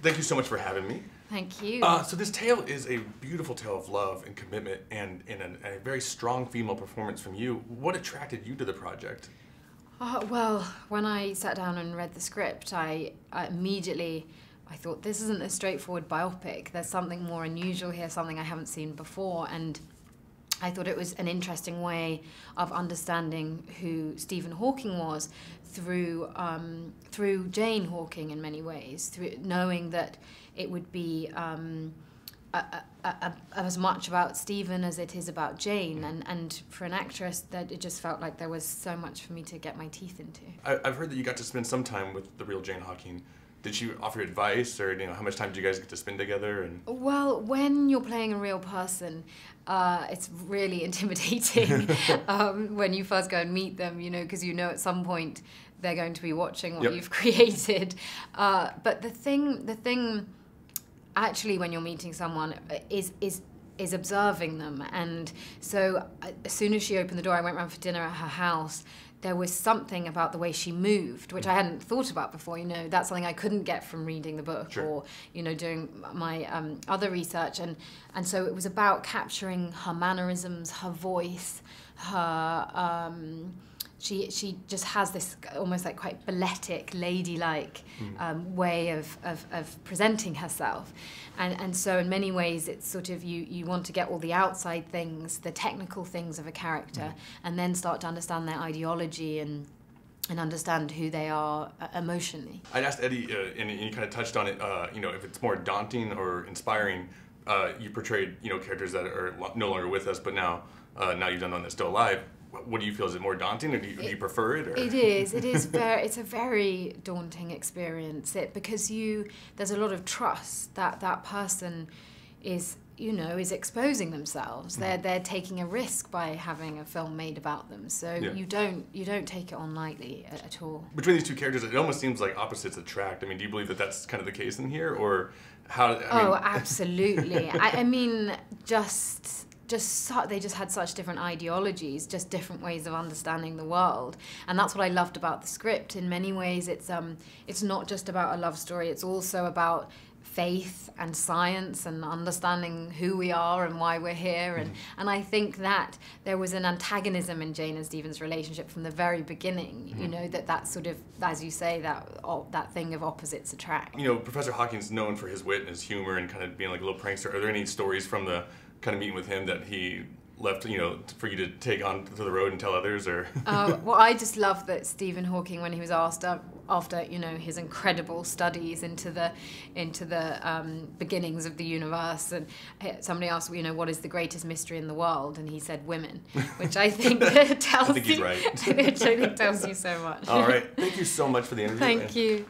thank you so much for having me. Thank you. So this tale is a beautiful tale of love and commitment, and in a very strong female performance from you. What attracted you to the project? Well, when I sat down and read the script, I immediately thought, this isn't a straightforward biopic. There's something more unusual here, something I haven't seen before, and I thought it was an interesting way of understanding who Stephen Hawking was through Jane Hawking in many ways, through knowing that it would be as much about Stephen as it is about Jane, and for an actress, that it just felt like there was so much for me to get my teeth into. I've heard that you got to spend some time with the real Jane Hawking. Did she offer advice, or how much time do you guys get to spend together? And well, when you're playing a real person, it's really intimidating when you first go and meet them, because at some point they're going to be watching what you've created. But the thing, actually, when you're meeting someone, is observing them. And so as soon as she opened the door, I went round for dinner at her house. There was something about the way she moved, which I hadn't thought about before. That's something I couldn't get from reading the book or, doing my other research. And so it was about capturing her mannerisms, her voice, her... She just has this almost like quite balletic, ladylike way of presenting herself. And so in many ways it's sort of you want to get all the outside things, the technical things of a character, and then start to understand their ideology and understand who they are emotionally. I'd asked Eddie, and you kind of touched on it, if it's more daunting or inspiring. You portrayed characters that are no longer with us, but now you've done one that's still alive. What do you feel? Is it more daunting, or do you prefer it? Or? It is. It's a very daunting experience. Because there's a lot of trust that that person is exposing themselves. They're taking a risk by having a film made about them. So you don't take it on lightly at all. Between these two characters, it almost seems like opposites attract. I mean, do you believe that that's kind of the case in here, or how? Oh, absolutely. I mean, they just had such different ideologies, just different ways of understanding the world, and that's what I loved about the script. In many ways, it's not just about a love story; it's also about faith and science and understanding who we are and why we're here. And I think that there was an antagonism in Jane and Stephen's relationship from the very beginning. That sort of, as you say, that thing of opposites attract. Professor Hawking's known for his wit and his humor and kind of being like a little prankster. Are there any stories from the kind of meeting with him that he left, for you to take on to the road and tell others, or? Well, I just love that Stephen Hawking, when he was asked after his incredible studies into the beginnings of the universe, and somebody asked, what is the greatest mystery in the world, and he said women, which I think tells I think he's right. Which I think tells you so much. All right, thank you so much for the interview. Thank you.